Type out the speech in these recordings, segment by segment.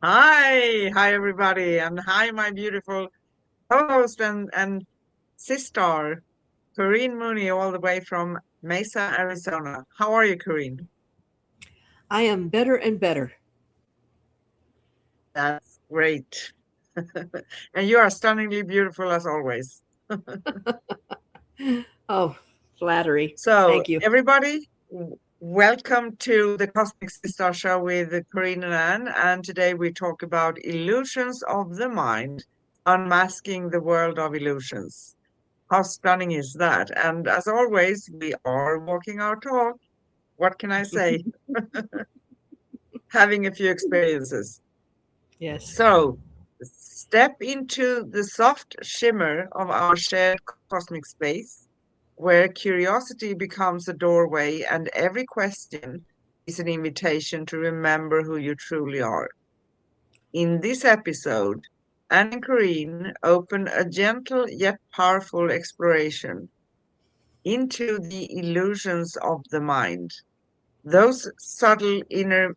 Hi everybody, and hi my beautiful co-host and Sis-Star, Corinne Mooney, all the way from Mesa, Arizona. How are you, Corinne? I am better and better. That's great. And you are stunningly beautiful as always. Oh, flattery. So, Thank you. everybody, welcome to the Cosmic Sis-Star Show with Corinne and Anne. And today we talk about illusions of the mind, unmasking the world of illusions. How stunning is that? And as always, we are walking our talk. What can I say? Having a few experiences. Yes. So, step into the soft shimmer of our shared cosmic space, where curiosity becomes a doorway and every question is an invitation to remember who you truly are. In this episode, Anne and Corinne open a gentle yet powerful exploration into the illusions of the mind, those subtle inner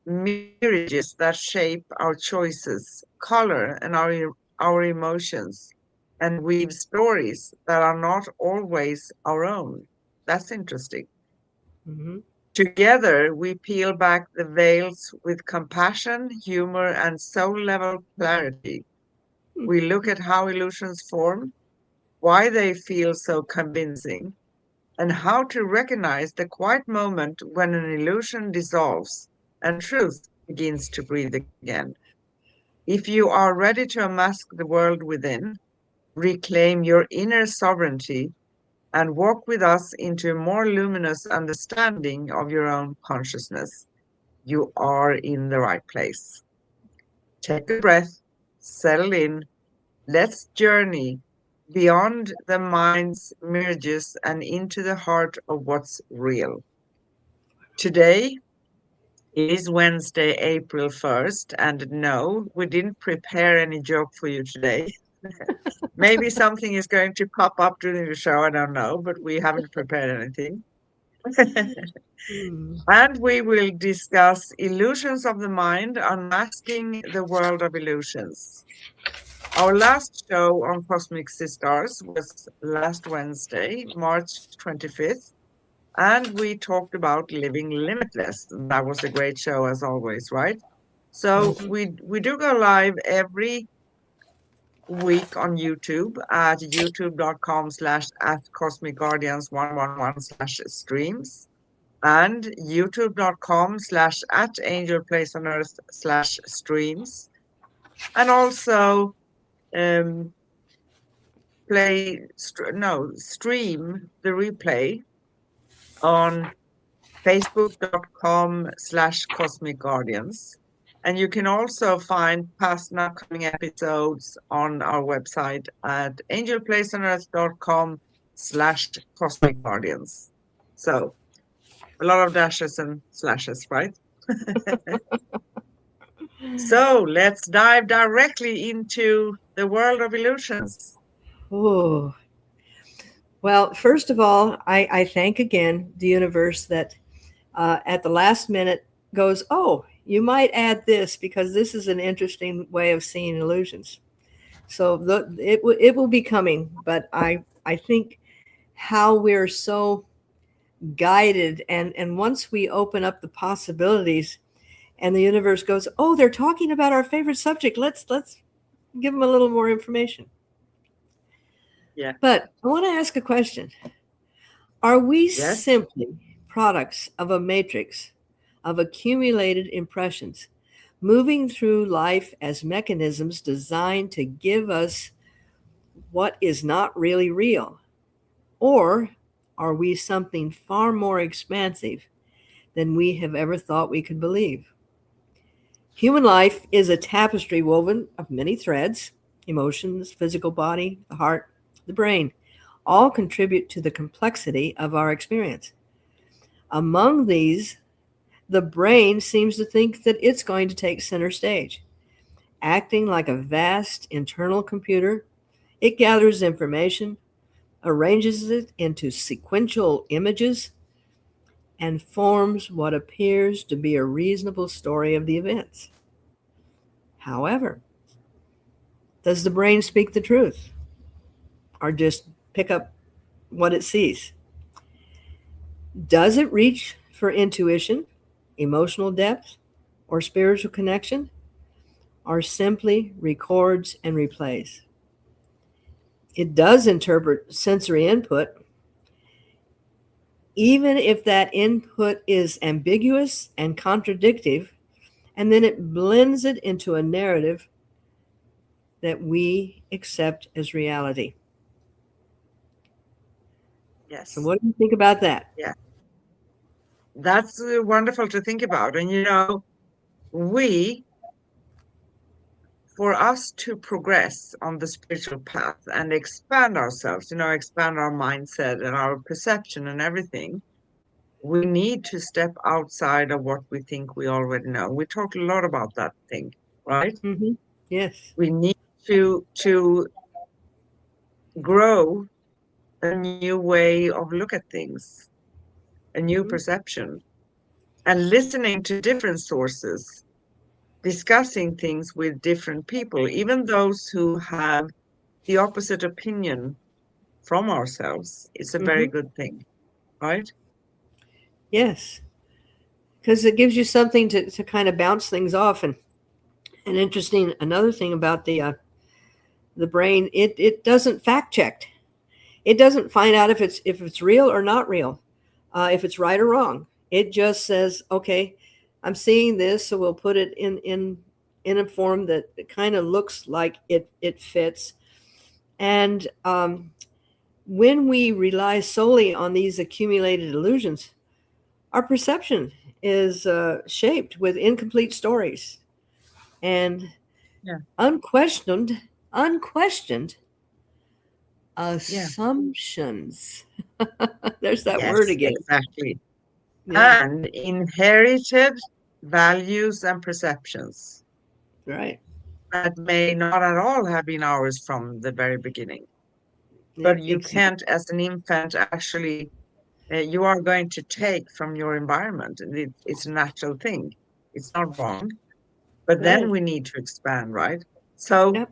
mirages that shape our choices, color, and our emotions, and weave stories that are not always our own. That's interesting. Hmm. Together, we peel back the veils with compassion, humor, and soul level clarity. We look at how illusions form, why they feel so convincing, and how to recognize the quiet moment when an illusion dissolves and truth begins to breathe again. If you are ready to unmask the world within, reclaim your inner sovereignty, and walk with us into a more luminous understanding of your own consciousness, you are in the right place. Take a breath, settle in, let's journey beyond the mind's mirages and into the heart of what's real. Today is Wednesday, April 1st, and no, we didn't prepare any joke for you today. Maybe something is going to pop up during the show, I don't know, but we haven't prepared anything. Mm. And we will discuss illusions of the mind, unmasking the world of illusions. Our last show on Cosmic Sisters was last Wednesday, March 25th, and we talked about living limitless. That was a great show as always, right? So Hmm. we do go live every week on YouTube at youtube.com/at Cosmic Guardians 111 slash streams and youtube.com/at Angel Place on Earth slash streams. And also um, stream the replay on facebook.com/Cosmic Guardians. And you can also find past and upcoming episodes on our website at angelplaceonearth.com/Cosmic Guardians. So a lot of dashes and slashes, right? So let's dive directly into the world of illusions. Oh, well, first of all, I thank again the universe that at the last minute goes, oh, you might add this because this is an interesting way of seeing illusions. So it will be coming, but I think how we're so guided and once we open up the possibilities and the universe goes, oh, they're talking about our favorite subject, let's give them a little more information. Yeah. But I want to ask a question. Are we Yes. simply products of a matrix of accumulated impressions moving through life as mechanisms designed to give us what is not really real? Or are we something far more expansive than we have ever thought we could believe? Human life is a tapestry woven of many threads: emotions, physical body, the heart, the brain. All contribute to the complexity of our experience. Among these, the brain seems to think that it's going to take center stage. Acting like a vast internal computer, it gathers information, arranges it into sequential images, and forms what appears to be a reasonable story of the events. However, does the brain speak the truth or just pick up what it sees? Does it reach for intuition, emotional depth, or spiritual connection, or simply records and replays? It does interpret sensory input, even if that input is ambiguous and contradictive, and then it blends it into a narrative that we accept as reality. Yes. So, what do you think about that? Yeah. That's wonderful to think about. And, we, for us to progress on the spiritual path and expand ourselves, expand our mindset and our perception and everything, we need to step outside of what we think we already know. We talk a lot about that thing, right? Mm-hmm. Yes. We need to grow a new way of look at things, a new Mm-hmm. perception, and listening to different sources, discussing things with different people, even those who have the opposite opinion from ourselves. It's a very Mm-hmm. good thing, right? Yes. Because it gives you something to kind of bounce things off. And interesting, another thing about the brain, it doesn't fact check. It doesn't find out if it's real or not real, if it's right or wrong. It just says, okay, I'm seeing this, so we'll put it in a form that kind of looks like it fits. And when we rely solely on these accumulated illusions, our perception is shaped with incomplete stories and Yeah. unquestioned Yeah. assumptions. There's that word Yes, again. exactly. Yeah, And inherited values and perceptions right. that may not at all have been ours from the very beginning. Yeah, But you exactly. can't, as an infant, actually, you are going to take from your environment. And it's a natural thing. It's not wrong. But then Right. we need to expand, right? So Yep.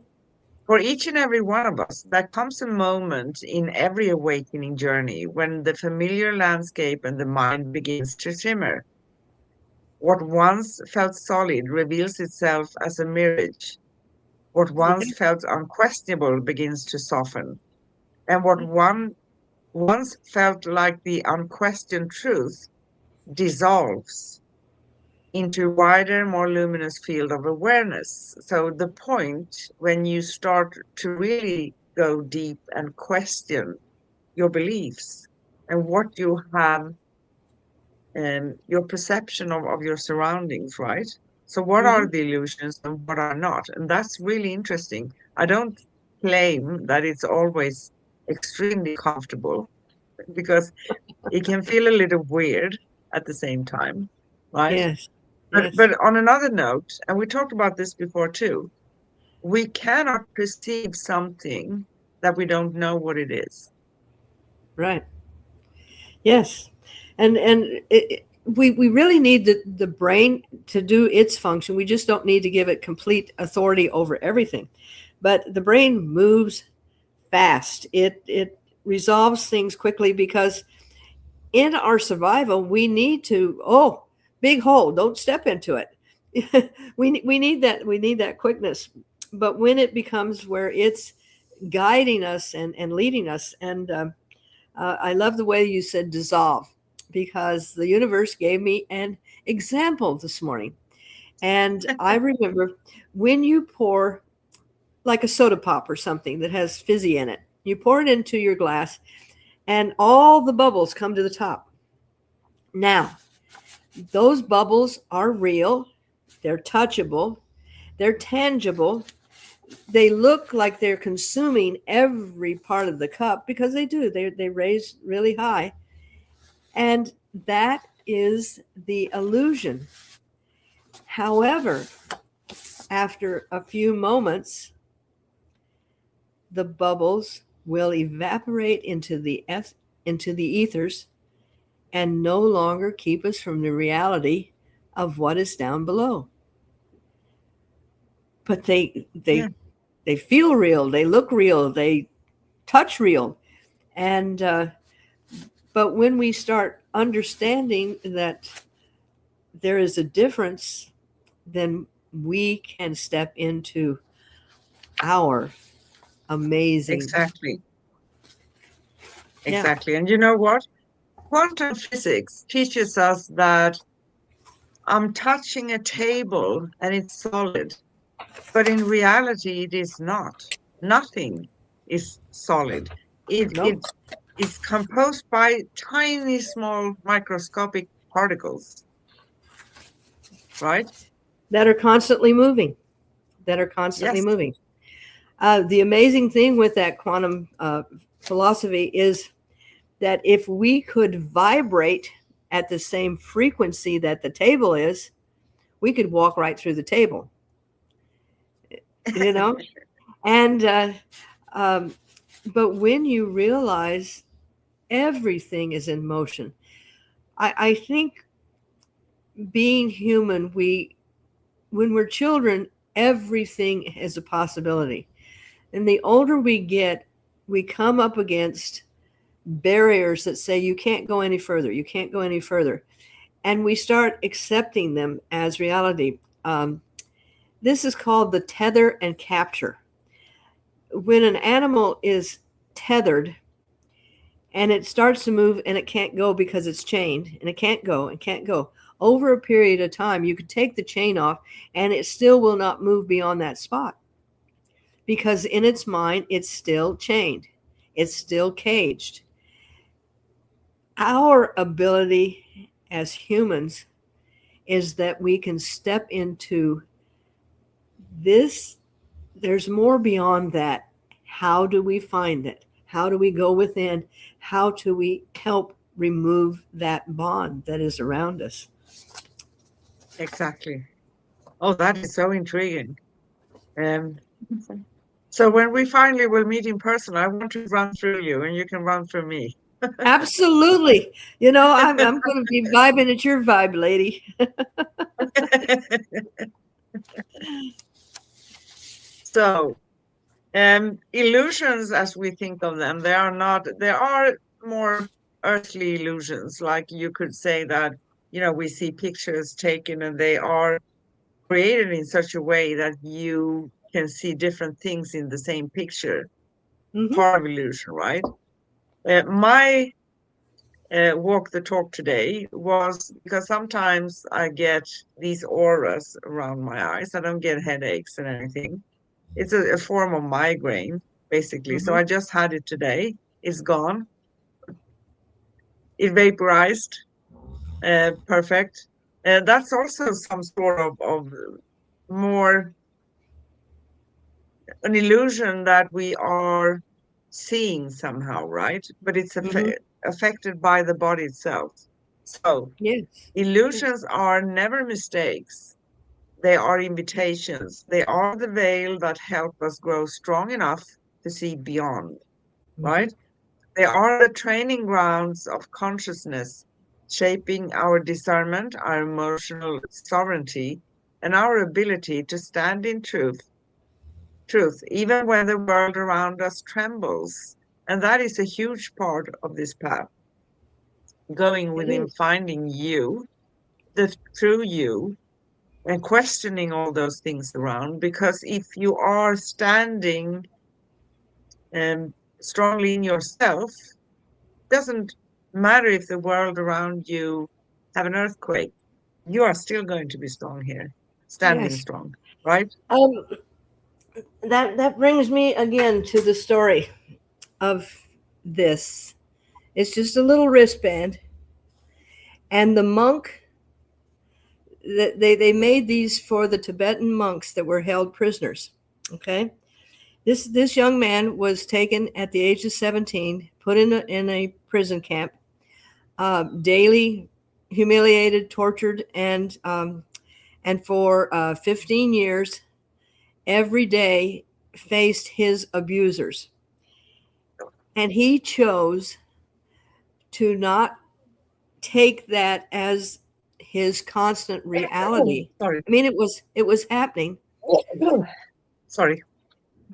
for each and every one of us, there comes a moment in every awakening journey when the familiar landscape and the mind begins to shimmer. What once felt solid reveals itself as a mirage. What once Yeah. felt unquestionable begins to soften. And what once felt like the unquestioned truth dissolves into a wider, more luminous field of awareness. So the point when you start to really go deep and question your beliefs and what you have your perception of your surroundings, right? So what Hmm. are the illusions and what are not? And that's really interesting. I don't claim that it's always extremely comfortable because it can feel a little weird at the same time, right? Yes. But Yes. but on another note, and we talked about this before too, we cannot perceive something that we don't know what it is. Right. Yes. We really need the brain to do its function. We just don't need to give it complete authority over everything. But the brain moves fast. It resolves things quickly because in our survival we need to, oh, big hole, don't step into it. We need that quickness. But when it becomes where it's guiding us and leading us, and I love the way you said dissolve, because the universe gave me an example this morning. And I remember when you pour like a soda pop or something that has fizzy in it, you pour it into your glass and all the bubbles come to the top. Now, those bubbles are real, they're touchable, they're tangible. They look like they're consuming every part of the cup because they do. They raise really high. And that is the illusion. However, after a few moments, the bubbles will evaporate into the ethers and no longer keep us from the reality of what is down below. but they Yeah. feel real, they look real, they touch real. And but when we start understanding that there is a difference, then we can step into our amazing. Exactly. Yeah. Exactly. And you know what? Quantum physics teaches us that I'm touching a table and it's solid, but in reality, it is not. Nothing is solid. No, It is composed by tiny, small, microscopic particles, right? that are constantly moving, that are constantly Yes, moving. The amazing thing with that quantum philosophy is that if we could vibrate at the same frequency that the table is, we could walk right through the table, you know? And, um, but when you realize everything is in motion, I think being human, when we're children, everything is a possibility. And the older we get, we come up against barriers that say you can't go any further, you can't go any further, and we start accepting them as reality. This is called the tether and capture. When an animal is tethered and it starts to move and it can't go because it's chained, and it can't go and can't go, over a period of time you could take the chain off and it still will not move beyond that spot, because in its mind it's still chained, it's still caged. Our ability as humans is that we can step into this. There's more beyond that. How do we find it? How do we go within? How do we help remove that bond that is around us? exactly. Oh, that is so intriguing. Um, so when we finally will meet in person, I want to run through you and you can run through me. Absolutely. You know, I'm going to be vibing at your vibe, lady. So, illusions as we think of them, they are not, there are more earthly illusions. Like you could say that, we see pictures taken and they are created in such a way that you can see different things in the same picture. Hmm. Part of illusion, right? My walk the talk today was because sometimes I get these auras around my eyes. I don't get headaches and anything. It's a form of migraine, basically. So Hmm. I just had it today. It's gone. It vaporized. Perfect. That's also some sort of more an illusion that we are seeing somehow, right? But it's Hmm. affected by the body itself. So Yes. Yes. illusions are never mistakes. They are invitations. They are the veil that help us grow strong enough to see beyond, Hmm. right? They are the training grounds of consciousness, shaping our discernment, our emotional sovereignty, and our ability to stand in truth, even when the world around us trembles. And that is a huge part of this path, going It within, is. finding you, the true you, and questioning all those things around. Because if you are standing strongly in yourself, doesn't matter if the world around you have an earthquake, you are still going to be strong here, standing Yes. strong, right? Um, that brings me again to the story of this. It's just a little wristband, and the monk that they made these for the Tibetan monks that were held prisoners. Okay, this young man was taken at the age of 17, put in a prison camp, daily humiliated, tortured, and for 15 years, every day faced his abusers, and he chose to not take that as his constant reality. Sorry. I mean, it was happening, Sorry.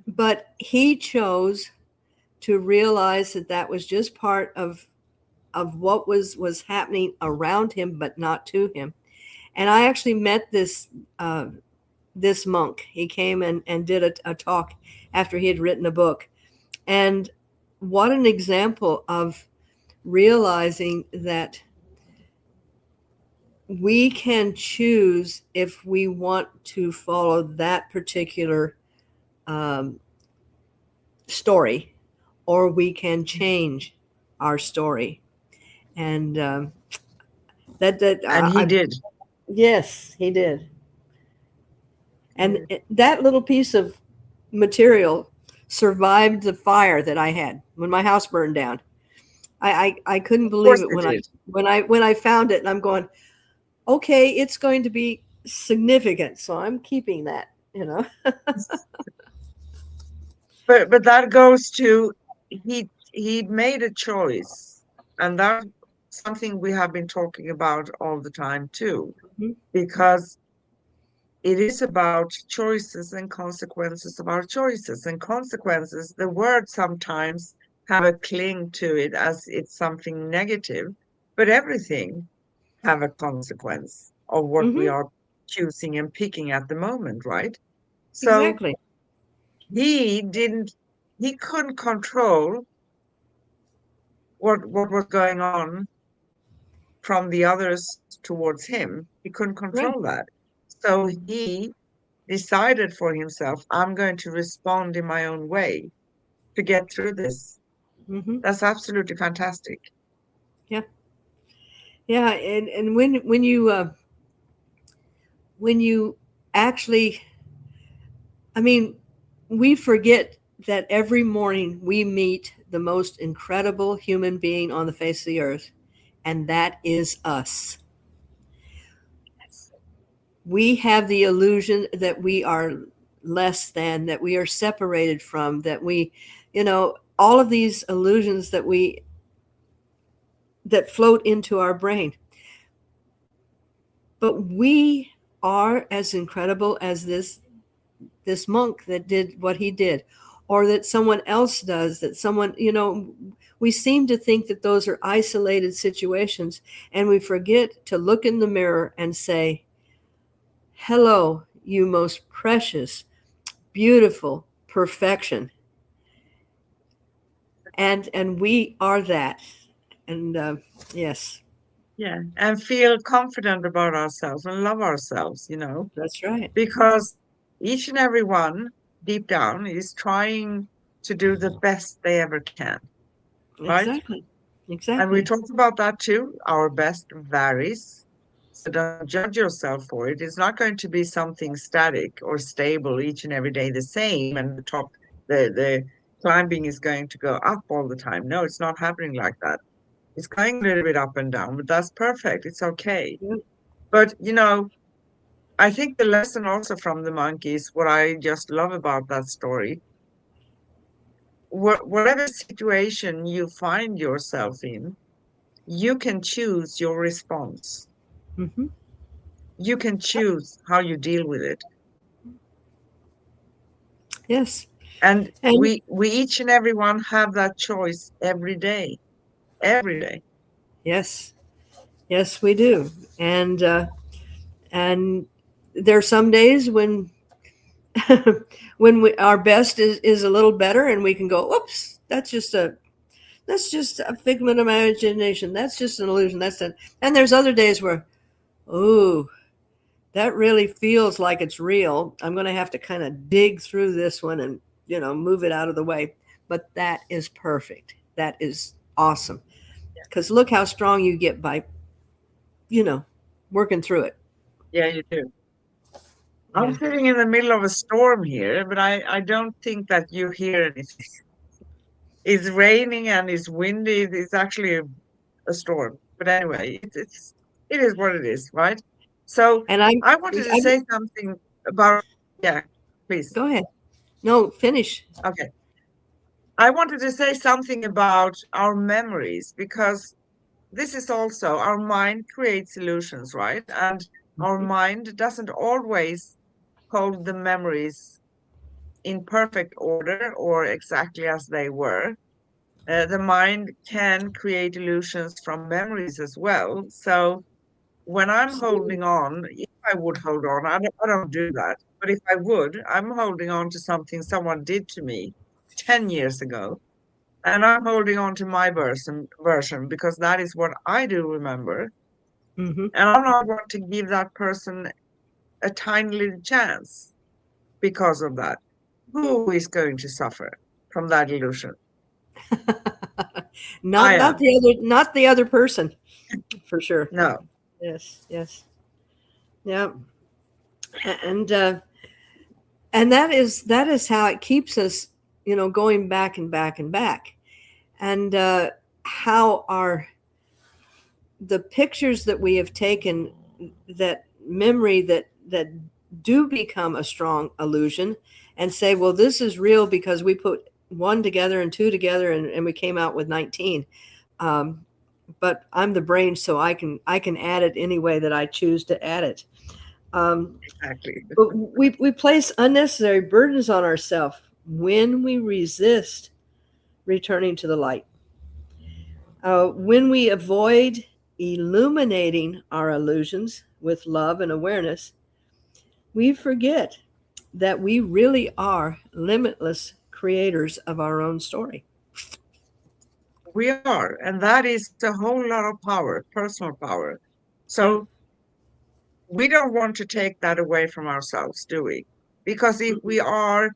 But he chose to realize that that was just part of what was happening around him, but not to him. And I actually met this monk. He came and did a talk after he had written a book. And what an example of realizing that we can choose if we want to follow that particular story, or we can change our story. And And he did. yes, he did. And Yeah. that little piece of material survived the fire that I had when my house burned down. I couldn't Of believe course it he did. when I found it, and I'm going, okay, it's going to be significant, so I'm keeping that, you know. But that goes to he made a choice, and that's something we have been talking about all the time too, Mhm. because it is about choices and consequences of our choices. And consequences, the word sometimes have a cling to it as it's something negative, but everything have a consequence of what we Mhm. are choosing and picking at the moment, right? So Exactly. he didn't, he couldn't control what was going on from the others towards him. He couldn't Right. control that. So he decided for himself, I'm going to respond in my own way to get through this. Mhm. That's absolutely fantastic. Yeah. Yeah, and when you actually, I mean, we forget that every morning we meet the most incredible human being on the face of the earth, and that is us. We have the illusion that we are less than, that we are separated from, that we, all of these illusions that float into our brain. But we are as incredible as this monk that did what he did, or that someone else does, that someone, we seem to think that those are isolated situations, and we forget to look in the mirror and say, hello, you most precious, beautiful perfection. And we are that. And yes, Yeah. And feel confident about ourselves and love ourselves, that's right. because each and every one deep down is trying to do the best they ever can, right? Exactly. And we Exactly. talked about that too. Our best varies. So don't judge yourself for it. It's not going to be something static or stable each and every day the same, and the climbing is going to go up all the time. No, it's not happening like that. It's going a little bit up and down, but that's perfect. It's okay. Yeah. But I think the lesson also from the monkeys, what I just love about that story, whatever situation you find yourself in, you can choose your response. Mm-hmm. You can choose how you deal with it. Yes. And And we each and every one have that choice every day. Every day. yes, yes, we do. And there are some days when our best is a little better, and we can go, oops, that's just a figment of my imagination. That's just an illusion. That's it. And there's other days where, ooh, that really feels like it's real. I'm going to have to kind of dig through this one and move it out of the way. But that is perfect. That is awesome. Because look how strong you get by you know working through it. Yeah, you do. I'm Yeah. sitting in the middle of a storm here, but I don't think that you hear anything. It's raining and it's windy. It's actually a storm. But anyway, it is what it is, right? So And I, I wanted to I say something about, yeah, please. go ahead. No, finish. Okay. I wanted to say something about our memories, because this is also our mind creates illusions, right? And our mind doesn't always hold the memories in perfect order or exactly as they were, the mind can create illusions from memories as well. So when I'm holding on, if I would hold on, I don't do that. But if I would, I'm holding on to something someone did to me 10 years ago. And I'm holding on to my version because that is what I do remember. Mm-hmm. And I'm not going to give that person a tiny little chance because of that. Who is going to suffer from that illusion? I Not am. the other person, for sure. No, Yes, yes, yeah, and uh, and that is how it keeps us, going back and back and back, and how our the pictures that we have taken, that memory that do become a strong illusion, and say, well, this is real because we put one together and two together, and we came out with 19. Um, but I'm the brain, so I can add it any way that I choose to add it. exactly. But we place unnecessary burdens on ourselves when we resist returning to the light. When we avoid illuminating our illusions with love and awareness, we forget that we really are limitless creators of our own story. We are. And that is a whole lot of power, personal power. Yeah. So we don't want to take that away from ourselves, do we? Because if we are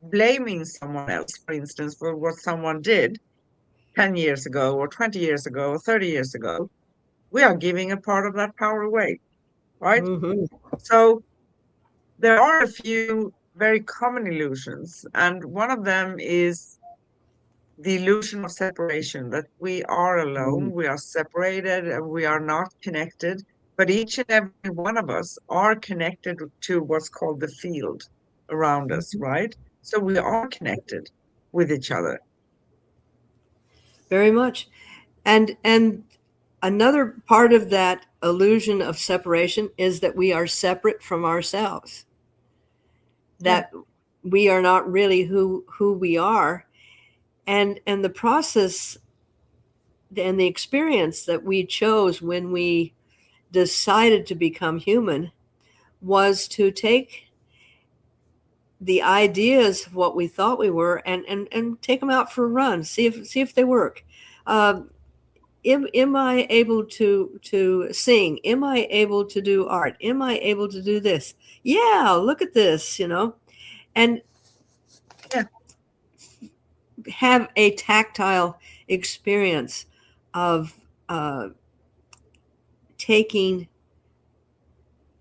blaming someone else, for instance, for what someone did 10 years ago, or 20 years ago, or 30 years ago, we are giving a part of that power away, right? Mm-hmm. So there are a few very common illusions, and one of them is the illusion of separation, that we are alone, we are separated, and we are not connected. But each and every one of us are connected to what's called the field around us, right? So we are connected with each other. Very much. And another part of that illusion of separation is that we are separate from ourselves, Yeah, that we are not really who we are, and the process and the experience that we chose when we decided to become human was to take the ideas of what we thought we were, and take them out for a run, see if they work. Am I able to sing? Am I able to do art? Am I able to do this? Yeah, look at this, and yeah, have a tactile experience of taking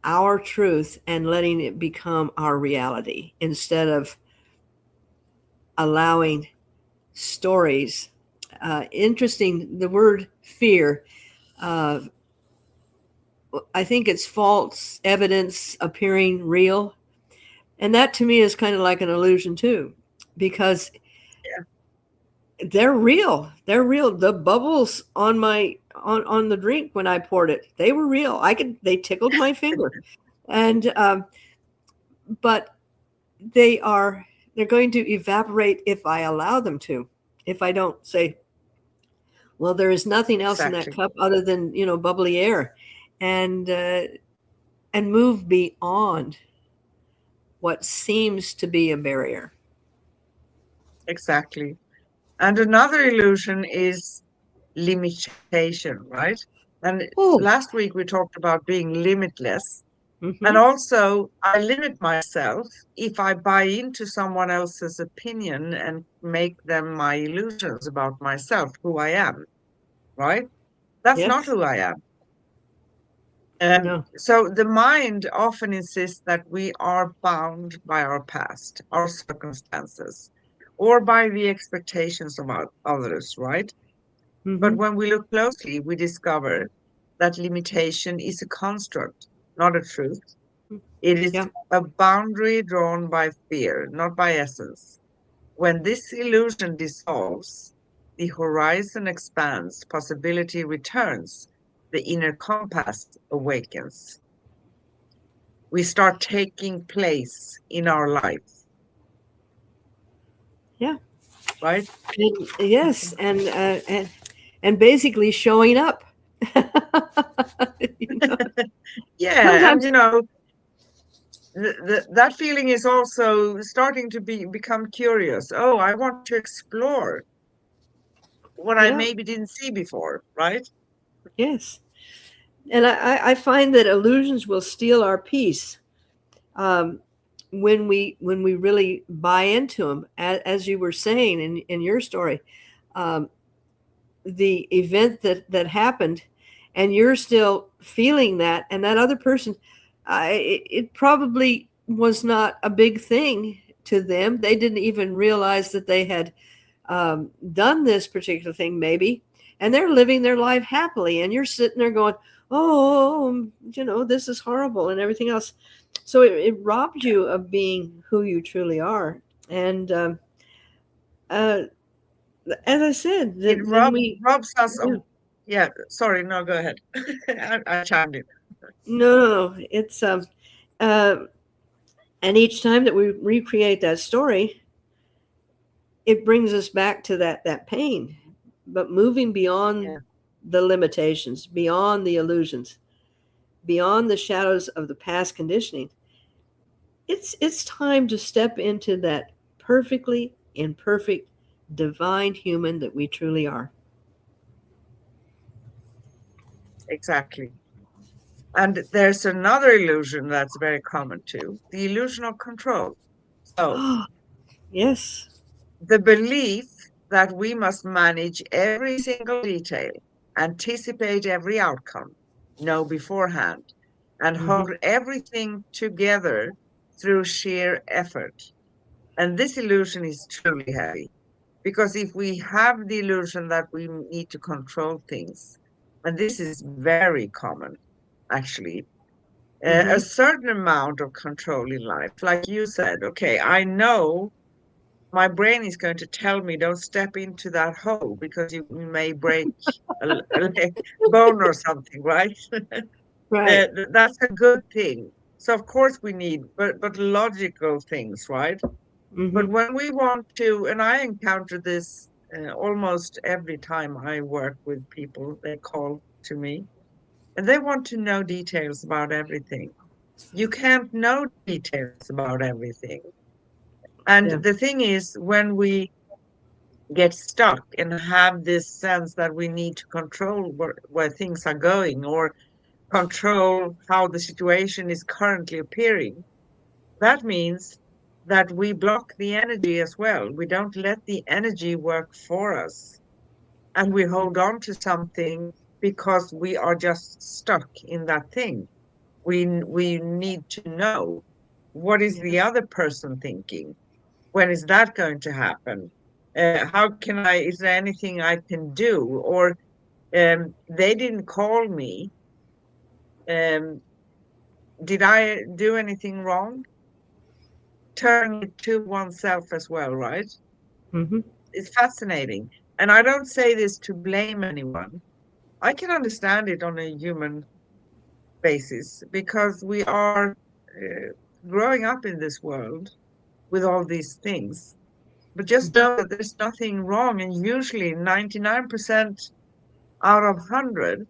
our truth and letting it become our reality, instead of allowing stories. Interesting, the word fear. Uh, I think it's false evidence appearing real. And that to me is kind of like an illusion too, because yeah, they're real. They're real. The bubbles on the drink when I poured it, they were real. They tickled my finger. And but they're going to evaporate if I allow them to. If I don't say, well, there is nothing else in that exactly. cup other than, bubbly air, and move beyond what seems to be a barrier. Exactly. And another illusion is limitation, right? And Oh, last week we talked about being limitless. And mm-hmm. also, I limit myself if I buy into someone else's opinion and make them my illusions about myself, who I am, right? That's not Yes. who I am. And No. so the mind often insists that we are bound by our past, our circumstances, or by the expectations of others, right? But Mm-hmm. when we look closely, we discover that limitation is a construct, not a truth. It is Yeah. a boundary drawn by fear, not by essence. When this illusion dissolves, the horizon expands, possibility returns, the inner compass awakens. we start taking place in our life. Yeah. Right? And, yes, and basically showing up. You know, Yeah, and sometimes, that feeling is also starting to become curious. Oh, I want to explore what I yeah, maybe didn't see before, right? yes. And I find that illusions will steal our peace, um, when we really buy into them. As you were saying in your story, um, the event that happened, and you're still feeling that, and that other person, it probably was not a big thing to them. They didn't even realize that they had done this particular thing, maybe, and they're living their life happily, and you're sitting there going, oh, this is horrible and everything else. So it robbed you of being who you truly are. And uh, as I said, It that when we, robs us yeah, of, yeah, sorry, no, go ahead. I chimed in. no, it's uh, and each time that we recreate that story, it brings us back to that pain, but moving beyond Yeah, the limitations, beyond the illusions, beyond the shadows of the past conditioning. It's time to step into that perfectly imperfect divine human that we truly are. exactly. And there's another illusion that's very common too, the illusion of control. So Oh, yes. the belief that we must manage every single detail, anticipate every outcome, know beforehand, and Hmm. hold everything together through sheer effort. And this illusion is truly heavy because if we have the illusion that we need to control things, and this is very common actually, a Hmm. certain amount of control in life, like you said, okay, I know my brain is going to tell me don't step into that hole because you may break a leg bone or something, right? Right. That's a good thing. So of course we need, but logical things, right? But Hmm. when we want to, and I encounter this almost every time I work with people, they call to me and they want to know details about everything. You can't know details about everything. And Yeah. the thing is, when we get stuck and have this sense that we need to control where things are going or control how the situation is currently appearing, that means that we block the energy as well. We don't let the energy work for us. And we hold on to something because we are just stuck in that thing. We need to know what is Yeah. the other person thinking? When is that going to happen? How can is there anything I can do? Or they didn't call me. Um, did I do anything wrong? Turning it to oneself as well, right? Hmm. It's fascinating. And I don't say this to blame anyone. I can understand it on a human basis because we are growing up in this world with all these things. But just know that there's nothing wrong. And usually 99% out of 100,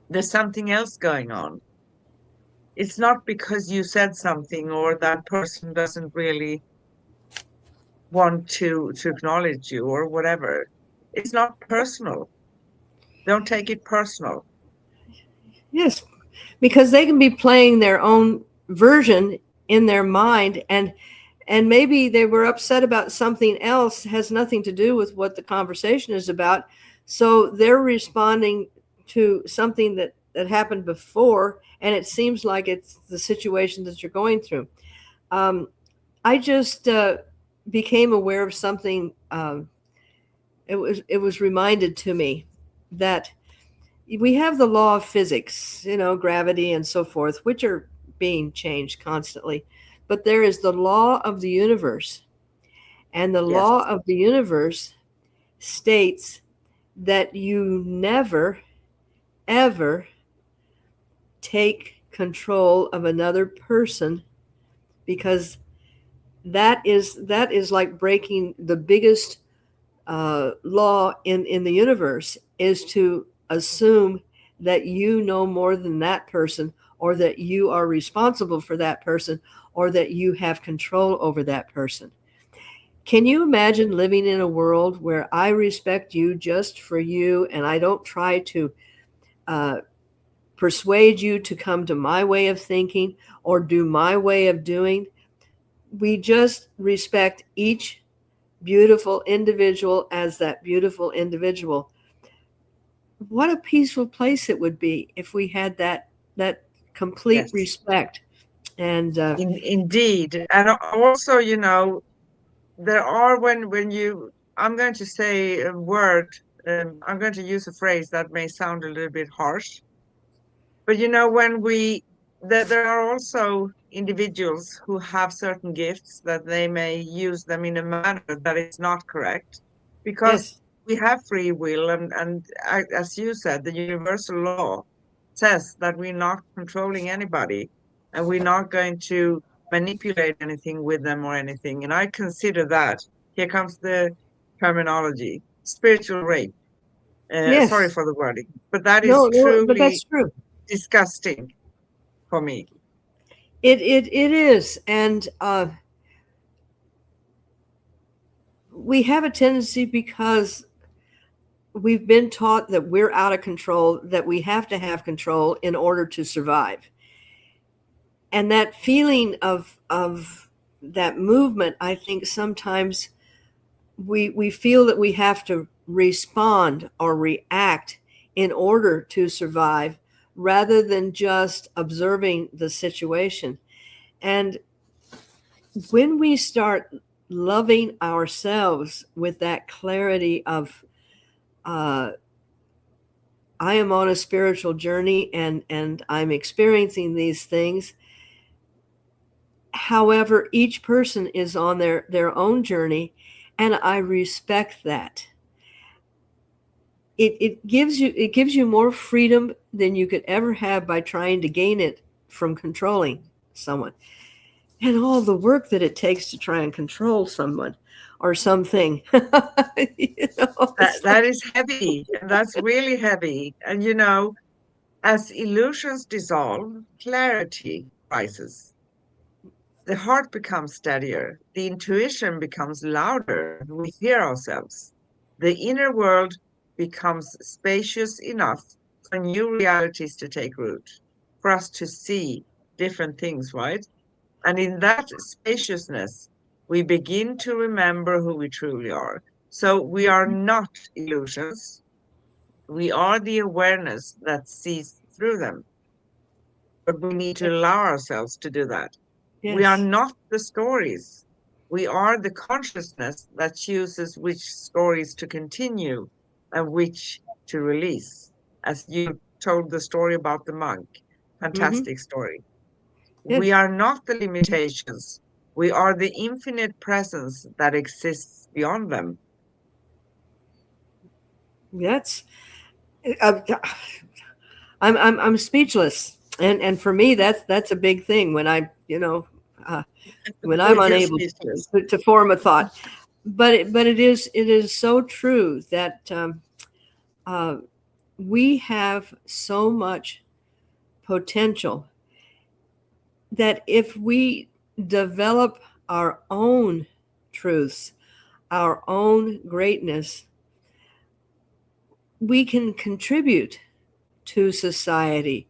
there's something else going on. It's not because you said something or that person doesn't really want to acknowledge you or whatever. It's not personal. Don't take it personal. Yes, because they can be playing their own version in their mind, and maybe they were upset about something else, has nothing to do with what the conversation is about, so they're responding to something that happened before, and it seems like it's the situation that you're going through. I just became aware of something. It was reminded to me that we have the law of physics, gravity and so forth, which are being changed constantly. But there is the law of the universe. And the Yes. law of the universe states that you never, ever take control of another person, because that is like breaking the biggest law in the universe, is to assume that you know more than that person, or that you are responsible for that person, or that you have control over that person. Can you imagine living in a world where I respect you just for you, and I don't try to uh, persuade you to come to my way of thinking or do my way of doing? We just respect each beautiful individual as that beautiful individual. What a peaceful place it would be if we had that complete Yes, respect. And indeed. And also, there are when you, I'm going to say a word, I'm going to use a phrase that may sound a little bit harsh, but when that there are also individuals who have certain gifts that they may use them in a manner that is not correct, because yes, we have free will, and as you said, the universal law says that we're not controlling anybody, and we're not going to manipulate anything with them or anything. And I consider that, here comes the terminology, spiritual rape. Sorry yes, for the wording, but that no, is no, but truly that's true. disgusting for me. It is, and we have a tendency, because we've been taught that we're out of control, that we have to have control in order to survive. And that feeling of that movement, I think sometimes we feel that we have to respond or react in order to survive, rather than just observing the situation. And when we start loving ourselves with that clarity of uh, I am on a spiritual journey, and I'm experiencing these things. However, each person is on their own journey, and I respect that. It gives you more freedom than you could ever have by trying to gain it from controlling someone, and all the work that it takes to try and control someone or something. That It's that like, is heavy, and that's really heavy. And as illusions dissolve, clarity rises. The heart becomes steadier, the intuition becomes louder, we hear ourselves. The inner world becomes spacious enough for new realities to take root, for us to see different things, right? And in that spaciousness, we begin to remember who we truly are. So we are not illusions. We are the awareness that sees through them, but we need to allow ourselves to do that. We are yes. not the stories. We are the consciousness that chooses which stories to continue and which to release. As you told the story about the monk, Hmm. fantastic story. We Yes, are not the limitations. We are the infinite presence that exists beyond them. that's uh, I'm speechless, and for me that's a big thing when uh, when I'm You're unable speechless. to form a thought. But it is so true that uh, we have so much potential, that if we develop our own truths, our own greatness, we can contribute to society.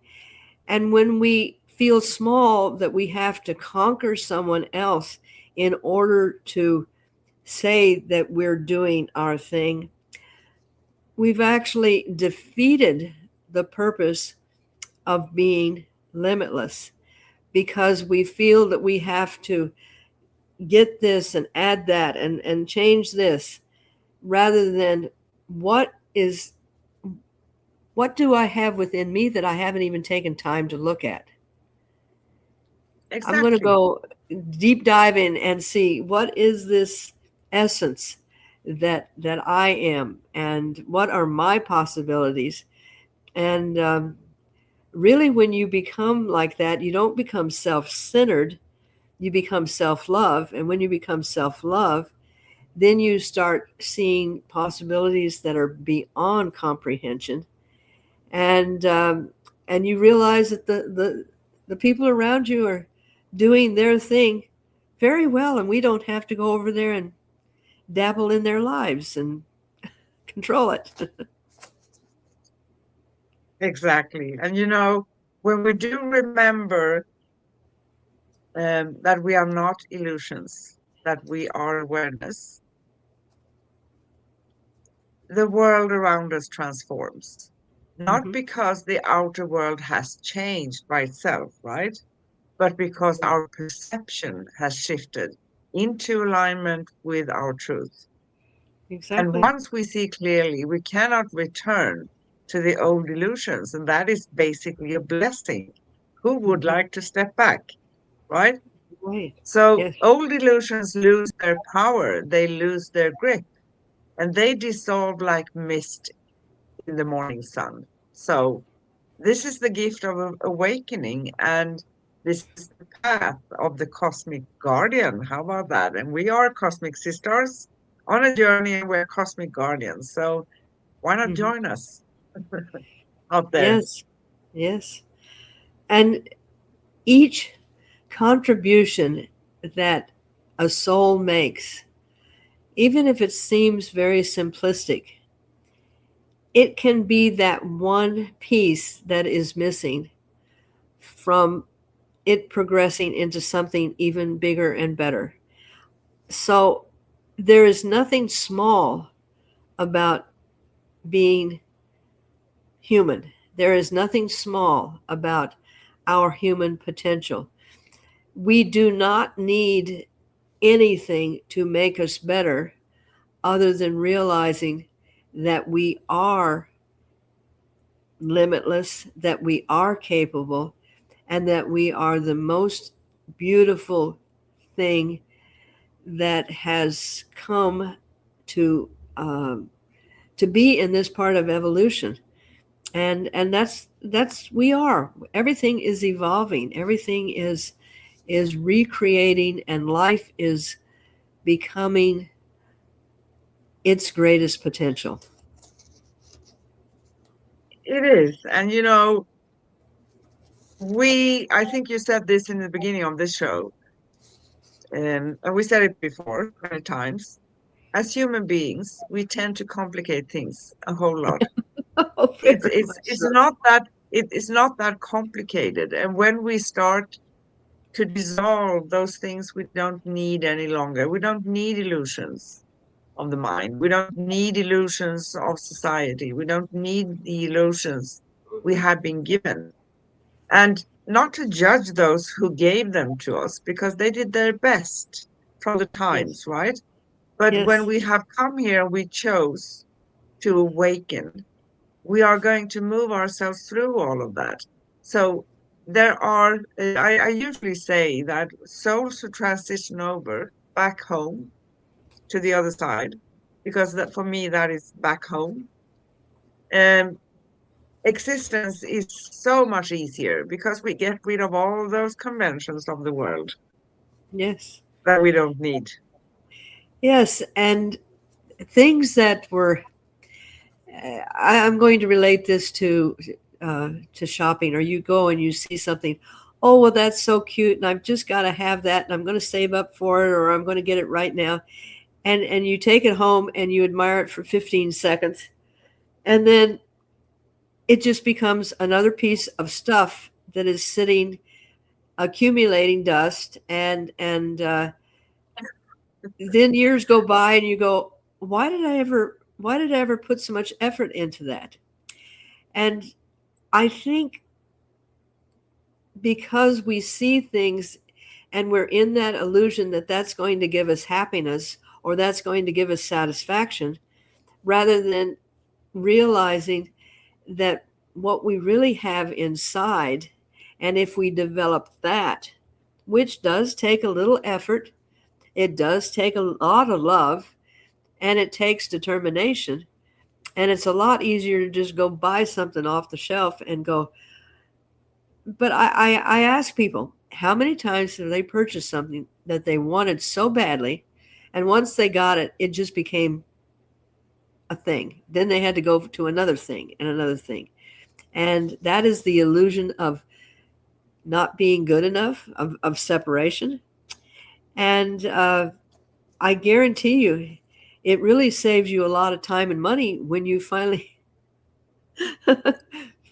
And when we feel small, that we have to conquer someone else in order to say that we're doing our thing, we've actually defeated the purpose of being limitless, because we feel that we have to get this and add that and change this, rather than what is what do I have within me that I haven't even taken time to look at. I'm going to Exactly. go deep dive in and see what is this essence that I am, and what are my possibilities. And really, when you become like that, you don't become self-centered, you become self-love. And when you become self-love, then you start seeing possibilities that are beyond comprehension. And you realize that the people around you are doing their thing very well, and we don't have to go over there and dabble in their lives and control it. Exactly. And when we do remember that we are not illusions, that we are awareness, the world around us transforms. Not Mhm. because the outer world has changed by itself, right? But because our perception has shifted into alignment with our truth. And Exactly. once we see clearly, we cannot return to the old illusions. And that is basically a blessing. Who would Mhm. like to step back, right? Right. So Yes. old illusions lose their power, they lose their grip, and they dissolve like mist in the morning sun. So this is the gift of awakening, and this is the path of the cosmic guardian. How about that? And we are cosmic sisters on a journey, and we're cosmic guardians. So why not Mhm. join us out there? Yes. Yes. And each contribution that a soul makes, even if it seems very simplistic, it can be that one piece that is missing from it progressing into something even bigger and better. So there is nothing small about being human. There is nothing small about our human potential. We do not need anything to make us better other than realizing that we are limitless, that we are capable, and that we are the most beautiful thing that has come to um, to be in this part of evolution. And that's we are. Everything is evolving. Everything is recreating, and life is becoming its greatest potential. It is. And I think you said this in the beginning of this show, and we said it before many times. As human beings, we tend to complicate things a whole lot. Oh, It's very it's much it's so. not that it is not that complicated. And when we start to dissolve those things we don't need any longer, we don't need illusions of the mind. We don't need illusions of society. We don't need the illusions we have been given. And not to judge those who gave them to us because they did their best from the Yes. times, right? But when Yes. we have come here, we chose to awaken. We are going to move ourselves through all of that. So I usually say that souls who transition over back home to the other side, because that for me, that is back home. And existence is so much easier because we get rid of all those conventions of the world Yes. that we don't need. Yes. And things that were I'm going to relate this to shopping, or you go and you see something. Oh, well, that's so cute, and I've just got to have that, and I'm going to save up for it, or I'm going to get it right now. And you take it home and you admire it for 15 seconds, and then it just becomes another piece of stuff that is sitting, accumulating dust, and then years go by, and you go, why did I ever put so much effort into that? And I think because we see things and we're in that illusion that that's going to give us happiness or that's going to give us satisfaction, rather than realizing that what we really have inside, and if we develop that, which does take a little effort, it does take a lot of love, and it takes determination, and it's a lot easier to just go buy something off the shelf and go, but I ask people, how many times have they purchased something that they wanted so badly, and once they got it, it just became a thing. Then they had to go to another thing and another thing. And that is the illusion of not being good enough, of separation. And I guarantee you, it really saves you a lot of time and money when you finally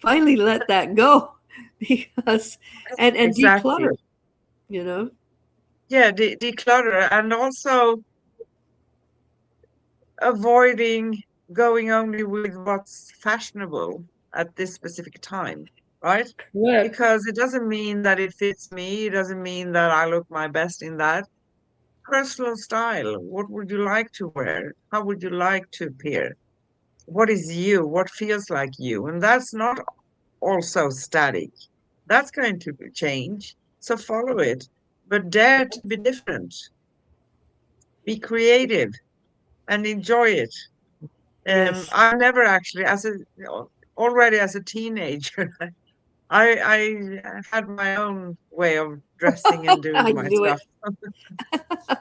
finally let that go, because and Exactly. declutter, you know. Yeah, declutter, and also avoiding going only with what's fashionable at this specific time, right? Correct. Because it doesn't mean that it fits me. It doesn't mean that I look my best in that. Personal style. What would you like to wear? How would you like to appear? What is you? What feels like you? And that's not also static. That's going to change. So follow it, but dare to be different, be creative, and enjoy it. Yes. I never actually, already as a teenager, I had my own way of dressing and doing I my knew stuff.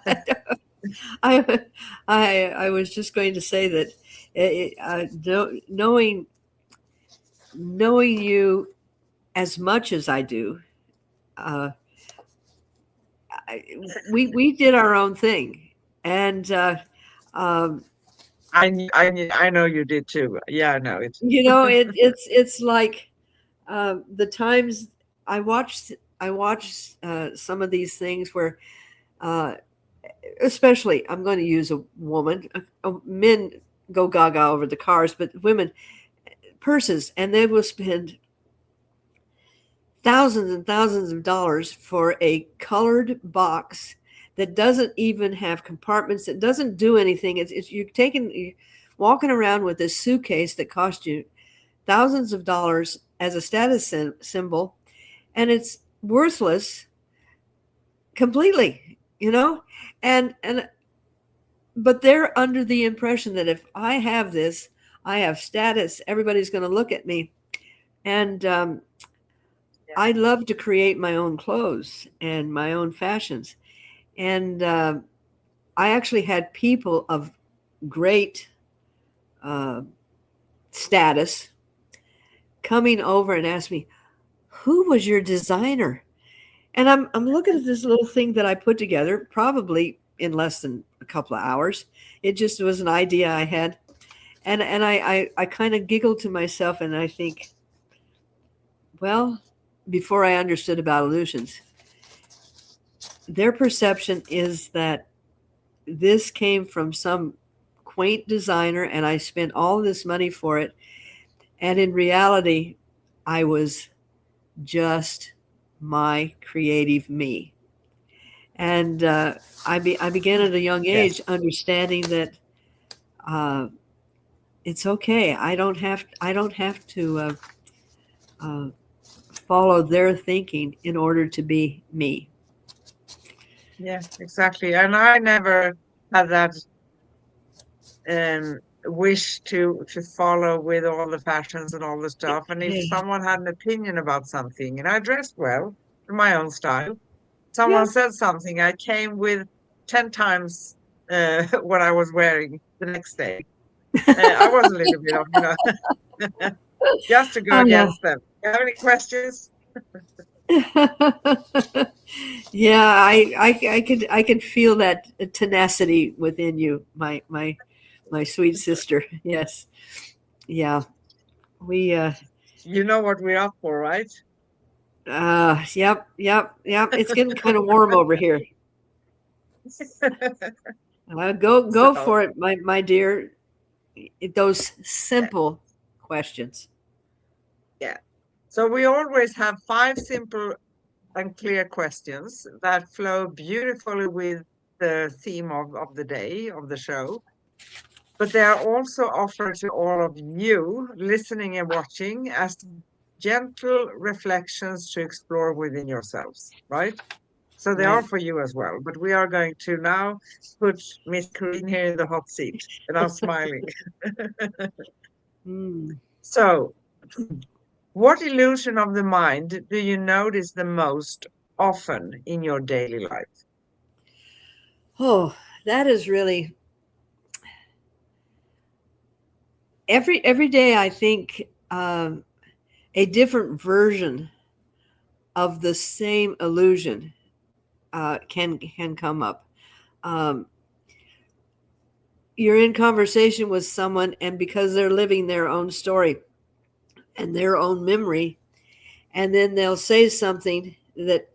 it. I, I was just going to say that knowing you as much as I do, uh, I, we did our own thing, and um, I know you did too. Yeah, I know it. it's like the times I watched some of these things where, uh, especially I'm going to use a woman. Men go gaga over the cars, but women purses, and they will spend thousands and thousands of dollars for a colored box that doesn't even have compartments. It doesn't do anything. It's you're walking around with this suitcase that cost you thousands of dollars as a status symbol, and it's worthless completely. And but they're under the impression that if I have this, I have status. Everybody's going to look at me, and Yeah. I love to create my own clothes and my own fashions. And I actually had people of great uh, status coming over and ask me, "Who was your designer?" And I'm looking at this little thing that I put together, probably in less than a couple of hours. It just was an idea I had, and I kind of giggled to myself, and I think, well, before I understood about illusions, their perception is that this came from some quaint designer and I spent all this money for it. And in reality, I was just my creative me. And I began at a young age Yes. understanding that uh, it's okay. I don't have to uh, follow their thinking in order to be me. Yeah, exactly. And I never had that wish to follow with all the fashions and all the stuff. And if Hey, someone had an opinion about something, and I dressed well in my own style, someone yeah. said something, I came with 10 times what I was wearing the next day. I was a little bit of, just to go Oh yeah. against them. You have any questions? Yeah, I could feel that tenacity within you, my sweet sister. Yes. Yeah. We You know what we're up for, right? yep. It's getting kind of warm over here. Go So, for it, my dear. Those yeah, simple questions. yeah. So we always have five simple and clear questions that flow beautifully with the theme of the day, of the show. But they are also offered to all of you listening and watching as gentle reflections to explore within yourselves, right? So they are Right. for you as well. But we are going to now put Miss Green here in the hot seat, and I'm smiling. Mm. So, What illusion of the mind do you notice the most often in your daily life? Oh, that is really every day. I think a different version of the same illusion can come up. Um, you're in conversation with someone, and because they're living their own story and their own memory, and then they'll say something that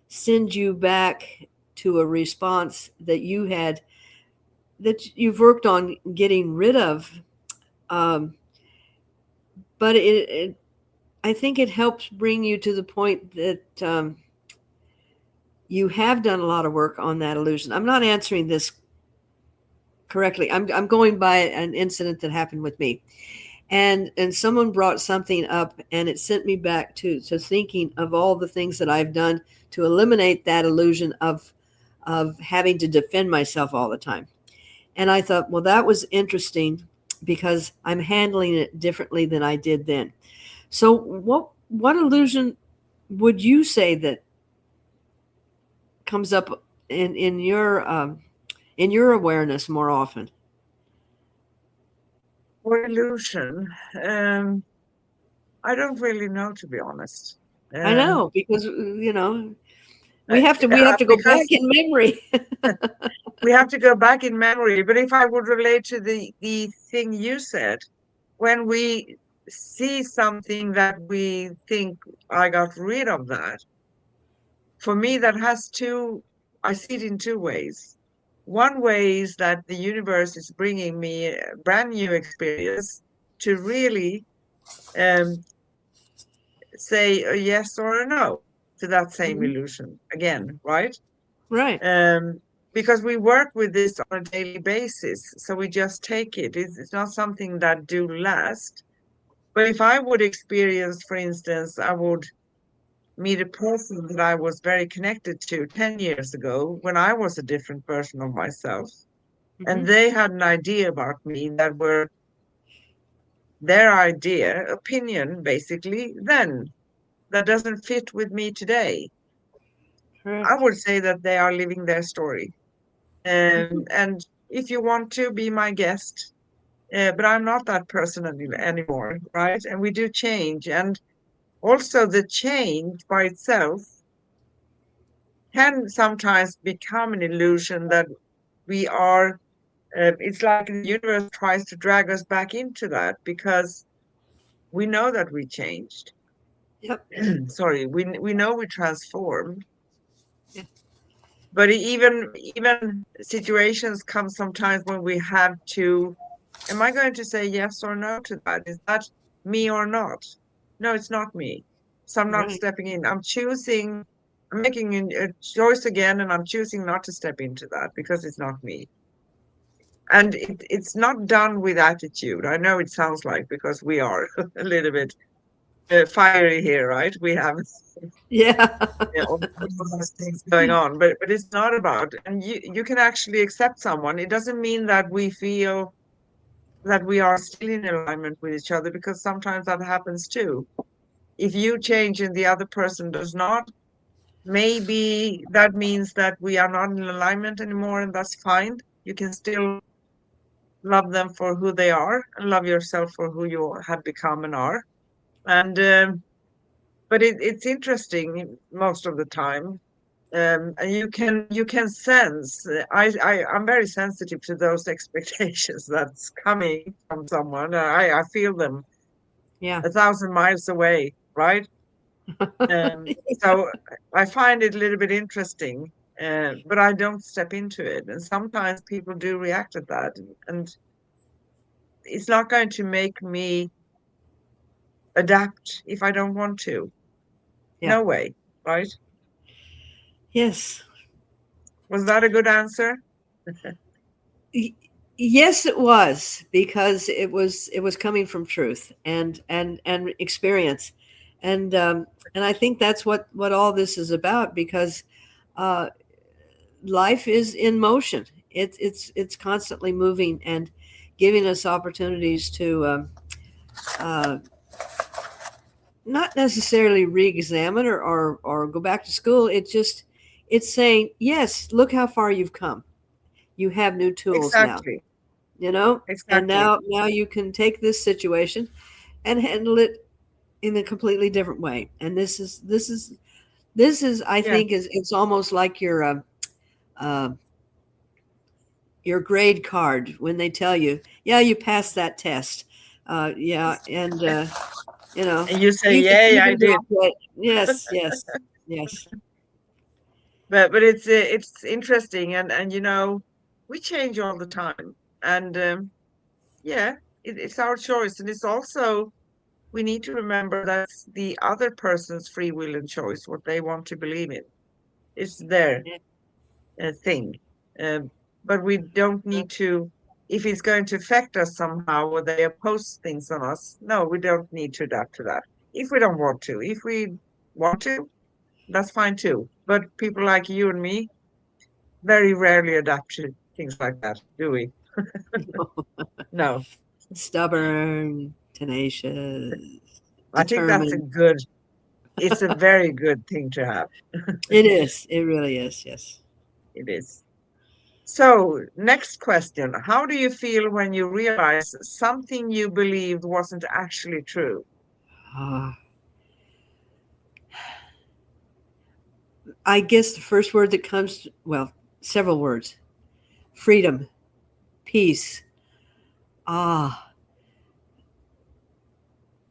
sends you back to a response that you had, that you've worked on getting rid of. Um, but I think it helps bring you to the point that you have done a lot of work on that illusion. I'm not answering this correctly. I'm going by an incident that happened with me, and someone brought something up, and it sent me back to thinking of all the things that I've done to eliminate that illusion of having to defend myself all the time. And I thought, well, that was interesting because I'm handling it differently than I did then. So what illusion would you say that comes up in your awareness more often? Or illusion? I don't really know, to be honest. I Um, know, because uh, we have to go back because in memory. we have to go back in memory. But if I would relate to the thing you said, when we see something that we think I got rid of that, for me, that has two, I see it in two ways. One way is that the universe is bringing me a brand new experience to really um, say a yes or a no to that same Mhm. illusion again, right? Right. Um, because we work with this on a daily basis, so we just take it. It's not something that do last. But if I would experience, for instance, I would meet a person that I was very connected to 10 years ago when I was a different version of myself. And Hmm. they had an idea about me that were their idea, opinion, basically, then that doesn't fit with me today. I Correct. would say that they are living their story. Hmm. And if you want to be my guest, but I'm not that person anymore, right? And we do change. And also, the change by itself can sometimes become an illusion that we are. It's like the universe tries to drag us back into that because we know that we changed. Yep. Sorry, we know we transformed, Yeah. but even situations come sometimes when we have to. Am I going to say yes or no to that? Is that me or not? No, it's not me. So I'm not Right. stepping in. I'm choosing. I'm making a choice again, and I'm choosing not to step into that because it's not me. And it's not done with attitude. I know it sounds like because we are a little bit fiery here, right? We have Yeah. all those things going on, but it's not about. And you can actually accept someone. It doesn't mean that we feel that we are still in alignment with each other because sometimes that happens too. If you change and the other person does not, maybe that means that we are not in alignment anymore, and that's fine. You can still love them for who they are and love yourself for who you have become and are. And but it's interesting most of the time. And you can sense. I'm very sensitive to those expectations that's coming from someone. I feel them Yeah. 1,000 miles away, right? So I find it a little bit interesting, but I don't step into it. And sometimes people do react to that, and it's not going to make me adapt if I don't want to. Yeah. No way, right? Yes. Was that a good answer? Y- Yes, it was, because it was coming from truth and experience, and I think that's what all this is about, because uh, life is in motion. It's constantly moving and giving us opportunities to uh, not necessarily re-examine or go back to school. It's saying, yes, look how far you've come. You have new tools now, Exactly. you know, and Exactly. now you can take this situation and handle it in a completely different way. And this is I Yeah. think is it's almost like uh, your grade card when they tell you, yeah, you passed that test. Yeah, and And you say, even "Yay, I even did." though, yes, yes, yes. But it's interesting, and we change all the time, and yeah, it's our choice, and it's also we need to remember that's the other person's free will and choice, what they want to believe in. It's their Yeah. thing. Um, but we don't need to, if it's going to affect us somehow or they oppose things on us, no, we don't need to adapt to that. If we don't want to, if we want to, that's fine too. But people like you and me very rarely adapt to things like that, do we? No. Stubborn, tenacious, I think that's a determined. good, it's a very good thing to have. It is. It really is. Yes. It is. So, next question. How do you feel when you realize something you believed wasn't actually true? Uh, I guess the first word that comes, well, several words: freedom, peace. Ah,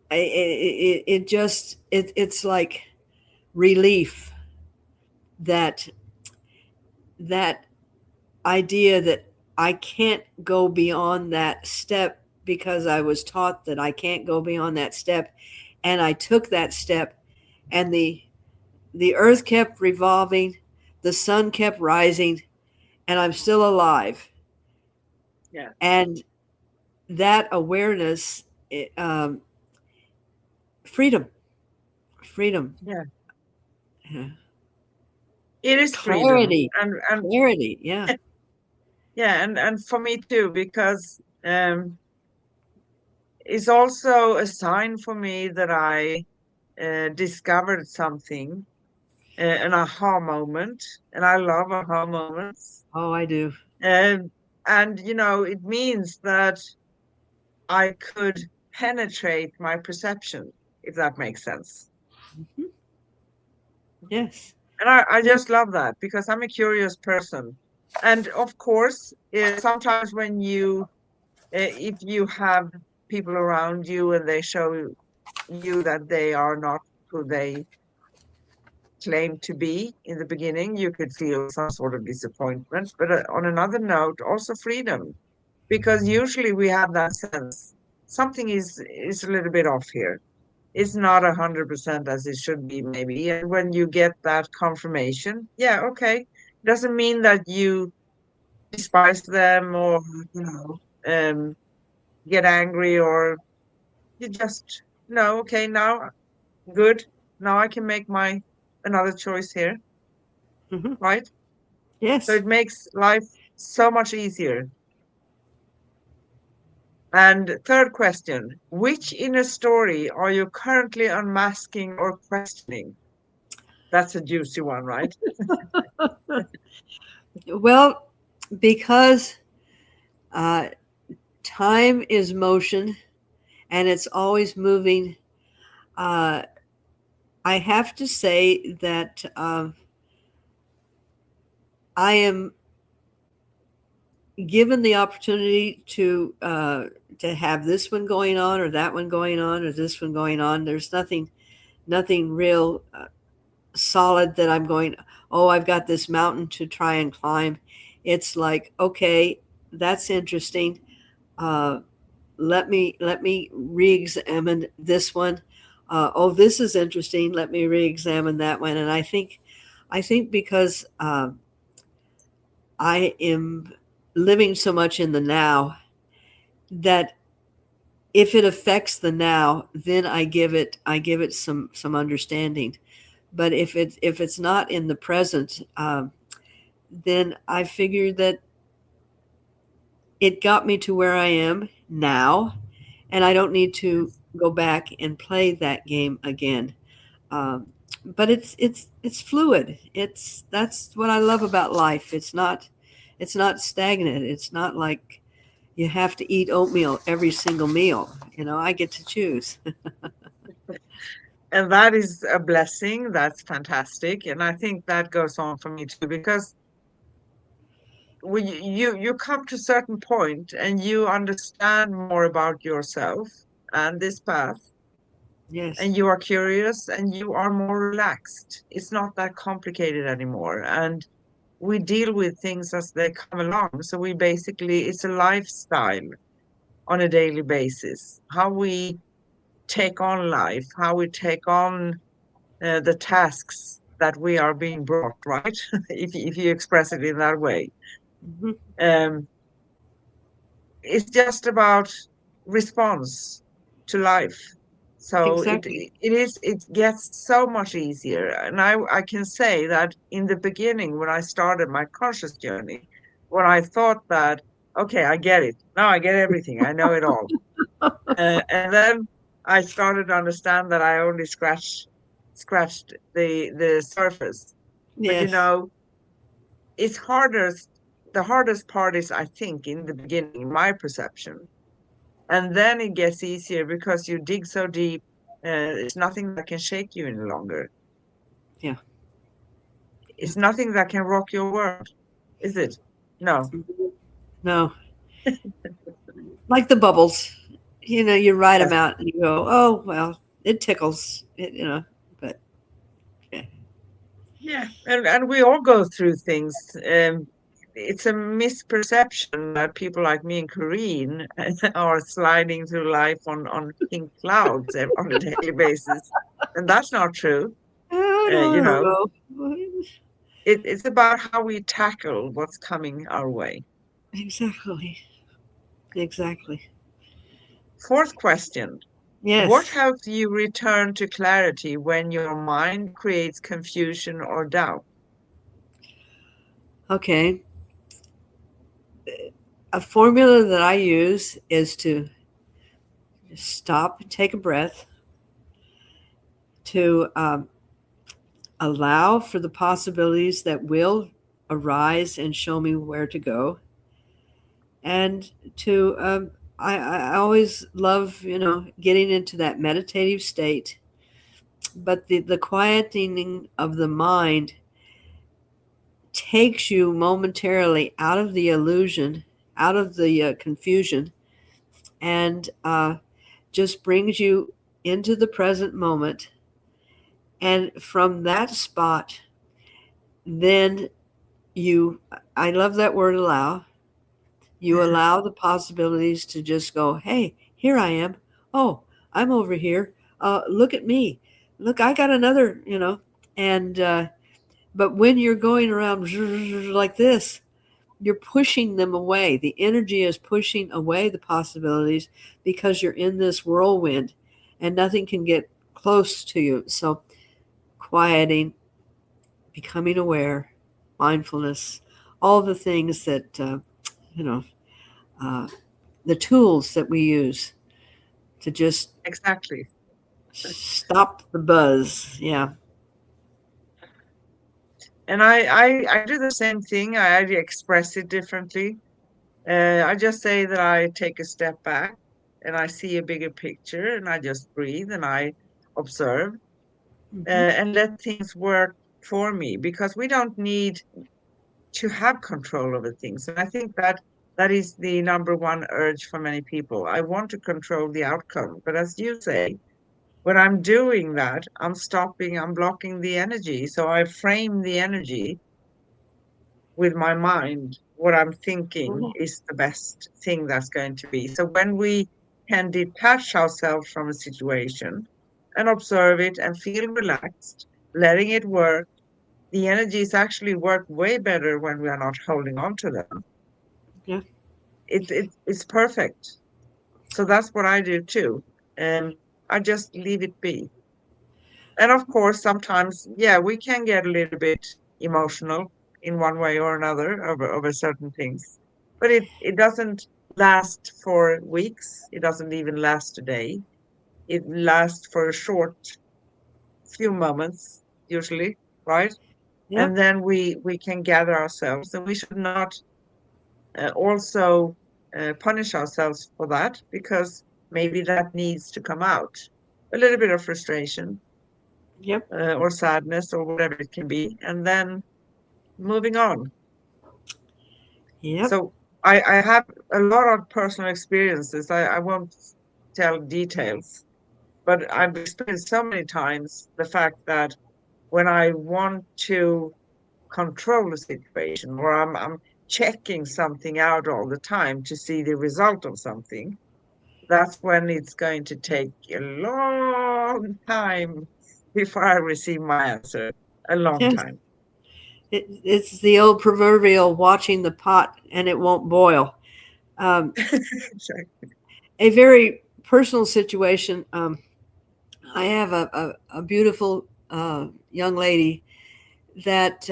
it just it's like relief that that idea that I can't go beyond that step because I was taught that I can't go beyond that step, and I took that step, and the earth kept revolving, the sun kept rising, and I'm still alive. Yeah. And that awareness, freedom, freedom, Yeah. yeah. It is freedom. Clarity, And clarity. Yeah. yeah, and for me too, because it's also a sign for me that I discovered something, an aha moment, and I love aha moments. Oh, I do. Um, and it means that I could penetrate my perception, if that makes sense. Mhm. Yes. And I Yes. just love that because I'm a curious person. And of course, sometimes if you have people around you and they show you that they are not who they claim to be in the beginning, you could feel some sort of disappointment. But on another note, also freedom, because usually we have that sense something is a little bit off here. It's not 100% as it should be, maybe. And when you get that confirmation, yeah, okay, doesn't mean that you despise them or um, get angry, or you just no, okay, now good. Now I can make my another choice here, Hmm. right? So Yes. it makes life so much easier. And third question, which inner story are you currently unmasking or questioning? That's a juicy one, right? Well, because uh, time is motion and it's always moving, uh, I have to say that I am given the opportunity to have this one going on or that one going on or this one going on. There's nothing real solid that I'm going, oh, I've got this mountain to try and climb. It's like, okay, that's interesting. Uh, let me re-examine this one. Oh, this is interesting. Let me re-examine that one. And I think because I am living so much in the now that if it affects the now, then I give it some understanding. But if it's not in the present, then I figure that it got me to where I am now, and I don't need to Yes. go back and play that game again. Um, but it's fluid. That's what I love about life. It's not stagnant. It's not like you have to eat oatmeal every single meal. I get to choose. And that is a blessing. That's fantastic. And I think that goes on for me too, because when you come to a certain point and you understand more about yourself and this path, Yes. and you are curious and you are more relaxed. It's not that complicated anymore. And we deal with things as they come along. So we basically, it's a lifestyle on a daily basis. How we take on life, how we take on the tasks that we are being brought, right? If you express it in that way. Hmm. Um, it's just about response to life. So Exactly. it gets so much easier. And I can say that in the beginning, when I started my conscious journey, when I thought that, okay, I get it. Now I get everything. I know it all. And then I started to understand that I only scratched the surface. But Yes. it's harder. The hardest part is, I think, in the beginning, in my perception. And then it gets easier because you dig so deep, it's nothing that can shake you any longer. Yeah. Yeah. It's nothing that can rock your world, is it? No. No, like the bubbles. You write them Yes. out and you go, oh well, it tickles. But yeah. Yeah. And we all go through things. It's a misperception that people like me and Corrine are sliding through life on pink clouds on a daily basis. And that's not true. I You don't know, know. it's about how we tackle what's coming our way. Exactly. Exactly. Fourth question. What Yes. helps you return to clarity when your mind creates confusion or doubt? Okay. A formula that I use is to stop, take a breath, to allow for the possibilities that will arise and show me where to go, and to I always love getting into that meditative state, but the quietening of the mind takes you momentarily out of the illusion, out of the confusion, and just brings you into the present moment. And from that spot, then you, I love that word allow. You allow the possibilities to just go, hey, here I am. Oh, I'm over here. Look at me. Look, I got another, And, but when you're going around like this, you're pushing them away. The energy is pushing away the possibilities because you're in this whirlwind and nothing can get close to you. So, quieting, becoming aware, mindfulness, all the things that, you know, uh, the tools that we use to just Exactly. stop the buzz. Yeah. And I do the same thing. I express it differently. I just say that I take a step back and I see a bigger picture and I just breathe and I observe Hmm. and let things work for me because we don't need to have control over things. And I think that that is the number one urge for many people. I want to control the outcome. But as you say, when I'm doing that, I'm stopping, I'm blocking the energy. So I frame the energy with my mind. What I'm thinking is the best thing that's going to be. So when we can detach ourselves from a situation and observe it and feel relaxed, letting it work, the energies actually work way better when we are not holding on to them. Yeah. It's perfect. So that's what I do too. Um, I just leave it be. And of course, sometimes, yeah, we can get a little bit emotional in one way or another over certain things. But it doesn't last for weeks. It doesn't even last a day. it lasts for a short few moments, usually, right? Yep. And then we can gather ourselves, and we should not also punish ourselves for that, because maybe that needs to come out. A little bit of frustration Yep. or sadness or whatever it can be, and then moving on. Yep. So I have a lot of personal experiences. I won't tell details, but I've experienced so many times the fact that when I want to control a situation, or I'm checking something out all the time to see the result of something, that's when it's going to take a long time before I receive my answer. A long Yes. time. It's the old proverbial watching the pot and it won't boil. Um, a very personal situation. I have a beautiful young lady that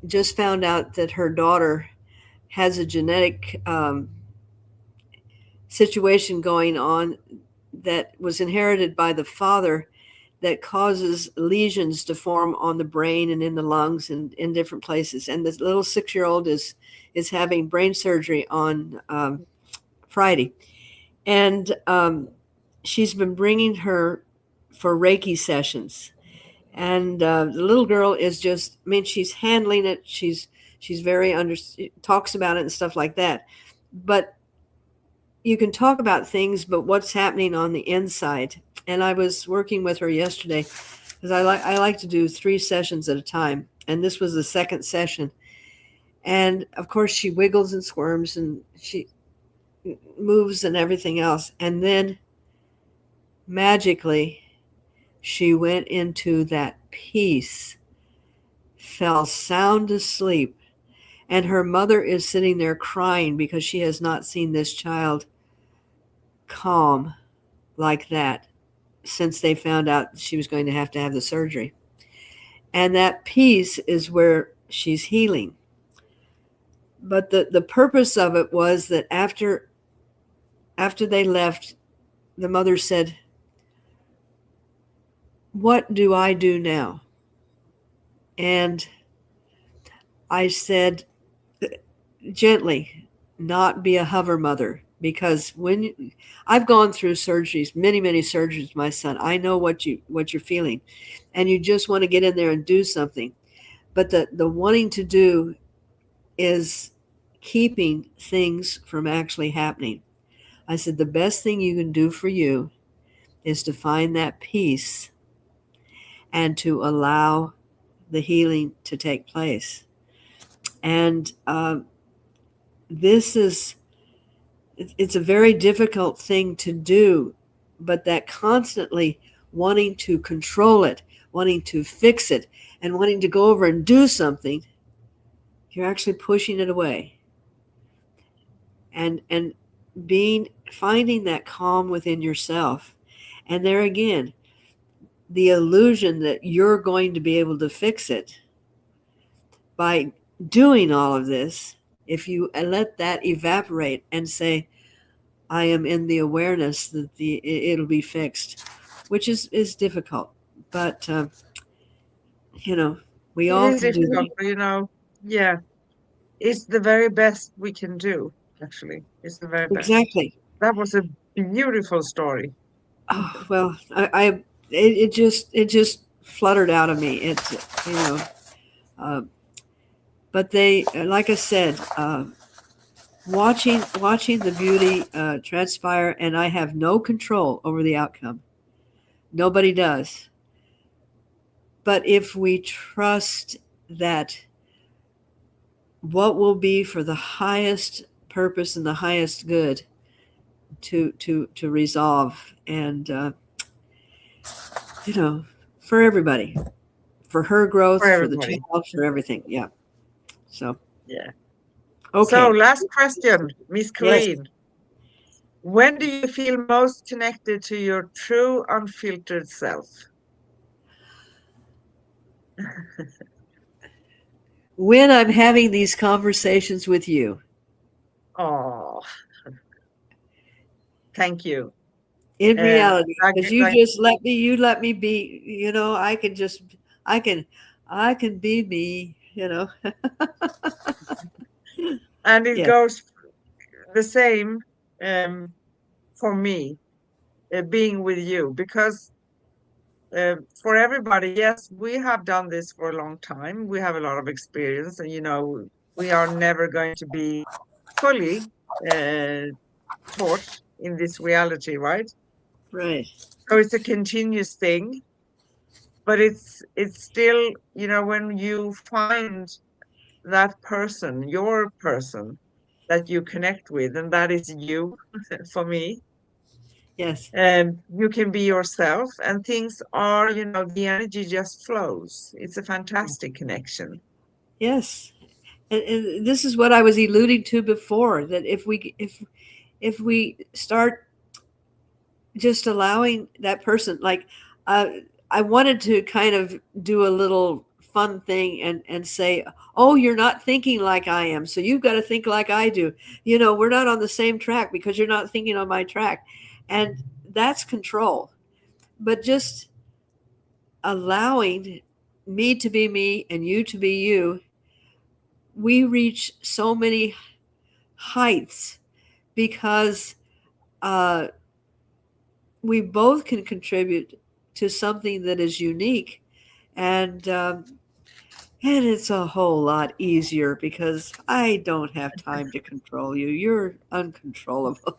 just found out that her daughter has a genetic situation going on that was inherited by the father that causes lesions to form on the brain and in the lungs and in different places. And this little 6-year-old is having brain surgery on Friday, and she's been bringing her for Reiki sessions. And the little girl is just, I mean, she's handling it. She's very talks about it and stuff like that. But you can talk about things, but what's happening on the inside. And I was working with her yesterday because I like to do 3 sessions at a time, and this was the second session. And of course, she wiggles and squirms and she moves and everything else. And then magically, she went into that peace, fell sound asleep, and her mother is sitting there crying because she has not seen this child calm like that since they found out she was going to have the surgery. And that peace is where she's healing. But the purpose of it was that after they left, the mother said, "What do I do now?" And I said, gently, not be a hover mother, because I've gone through surgeries, many surgeries, my son. I know what you're feeling, and you just want to get in there and do something, but the wanting to do is keeping things from actually happening. I said the best thing you can do for you is to find that peace and to allow the healing to take place. And this is, it's a very difficult thing to do, but that constantly wanting to control it, wanting to fix it, and wanting to go over and do something, you're actually pushing it away. And finding that calm within yourself. And there again, the illusion that you're going to be able to fix it by doing all of this, if you let that evaporate and say, I am in the awareness that it'll be fixed, which is difficult. But, we It all is can do that. difficult, but yeah, it's the very best we can do, actually. It's the very best. Exactly. That was a beautiful story. Oh, well, it just fluttered out of me. It's, uh, but they, like I said, watching the beauty transpire, and I have no control over the outcome. Nobody does. But if we trust that what will be for the highest purpose and the highest good to resolve, and for everybody, for her growth, For for the everybody. child, for everything. Yeah. So Yeah. So, okay. last question, Miss Yes. Corrine. When do you feel most connected to your true, unfiltered self? When I'm having these conversations with you. Oh, thank you. In reality, because you Like just you let me be, I can, I can be me. and it Yeah. goes the same um, for me being with you because for everybody, yes, we have done this for a long time. We have a lot of experience, and we are never going to be fully uh, taught in this reality, right? Right. So it's a continuous thing, but it's still, when you find that person, your person that you connect with, and that is you for me. Yes. You can be yourself, and things are, the energy just flows. It's a fantastic connection. Yes. And this is what I was alluding to before, that if we start just allowing that person, like, uh, I wanted to kind of do a little fun thing and say, oh, you're not thinking like I am, so you've got to think like I do. We're not on the same track because you're not thinking on my track. And that's control. But just allowing me to be me and you to be you, we reach so many heights because uh, we both can contribute to something that is unique, and it's a whole lot easier because I don't have time to control you. You're uncontrollable.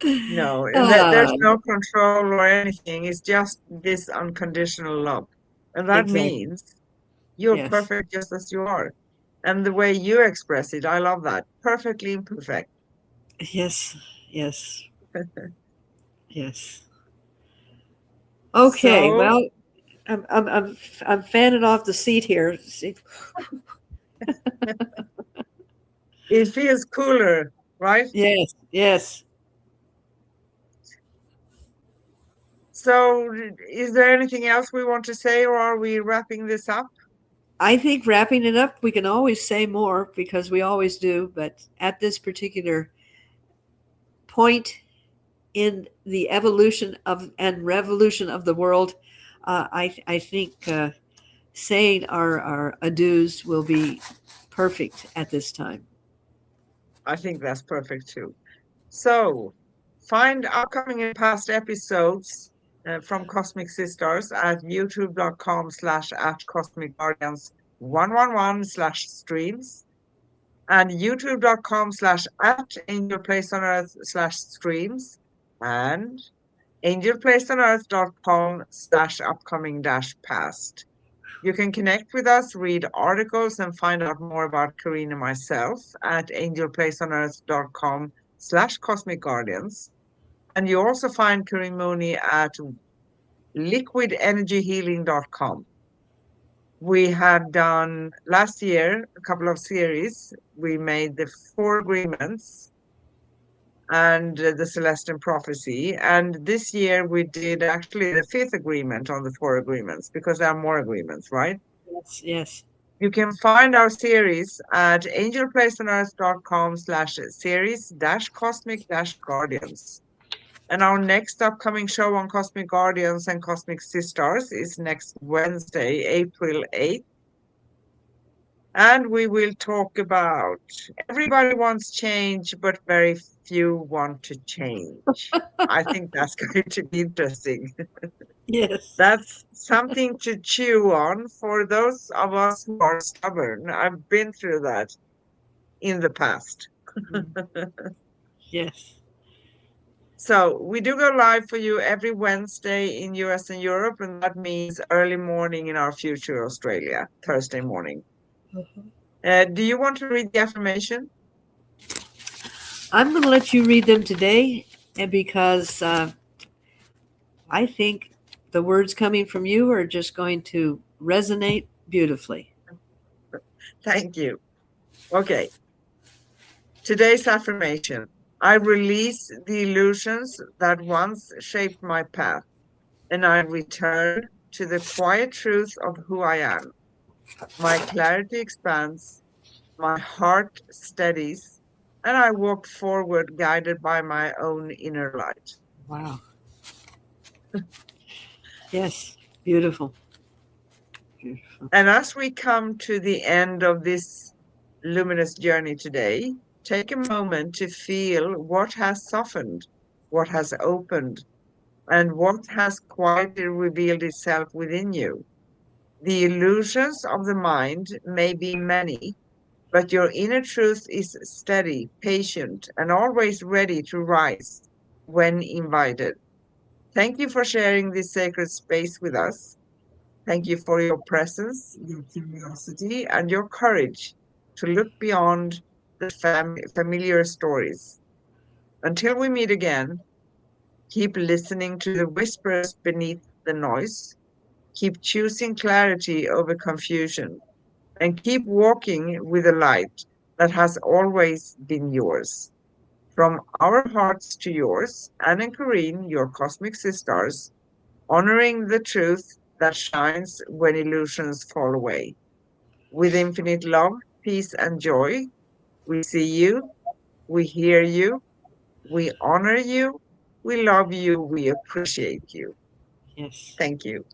No, Ah, there's no control or anything. It's just this unconditional love. And that exactly. means you're Yes. perfect just as you are. And the way you express it, I love that. Perfectly imperfect. Yes. Yes. Yes. Okay. So Well, I'm fanning off the seat here. See? it feels cooler, right? Yes. Yes. So is there anything else we want to say, or are we wrapping this up? I think wrapping it up, we can always say more because we always do, but at this particular point in the evolution of and revolution of the world, I think saying our adieus will be perfect at this time. I think that's perfect too. So find upcoming and past episodes from Cosmic Sisters at youtube.com/at Cosmic Guardians 111/streams and youtube.com/at Angel Place on Earth/streams and angelplaceonearth.com/upcoming-past. You can connect with us, read articles, and find out more about Karina and myself at angelplaceonearth.com/cosmic guardians. And you also find Karim Mooney at liquidenergyhealing.com. We have done last year a couple of series. We made the Four Agreements and the Celestial Prophecy. And this year we did actually the fifth agreement on the Four Agreements because there are more agreements, right? Yes, yes. You can find our series at angelplaceonearth.com/series-cosmic-guardians. And our next upcoming show on Cosmic Guardians and Cosmic Sisters is next Wednesday, April 8th. And we will talk about everybody wants change, but very few want to change. I think that's going to be interesting. Yes. That's something to chew on for those of us who are stubborn. I've been through that in the past. Yes. So we do go live for you every Wednesday in US and Europe, and that means early morning in our future Australia, Thursday morning. Do you want to read the affirmation? I'm going to let you read them today, and because I think the words coming from you are just going to resonate beautifully. Thank you. Okay. Today's affirmation. I release the illusions that once shaped my path, and I return to the quiet truth of who I am. My clarity expands, my heart steadies, and I walk forward guided by my own inner light. Wow. Yes. Beautiful. Beautiful. And as we come to the end of this luminous journey today, take a moment to feel what has softened, what has opened, and what has quietly revealed itself within you. The illusions of the mind may be many, but your inner truth is steady, patient, and always ready to rise when invited. Thank you for sharing this sacred space with us. Thank you for your presence, your curiosity, and your courage to look beyond the familiar stories. Until we meet again, keep listening to the whispers beneath the noise, keep choosing clarity over confusion, and keep walking with the light that has always been yours. From our hearts to yours, Anne and Corinne, your cosmic sisters, honoring the truth that shines when illusions fall away. With infinite love, peace, and joy, we see you, we hear you, we honor you, we love you, we appreciate you. Yes. Thank you.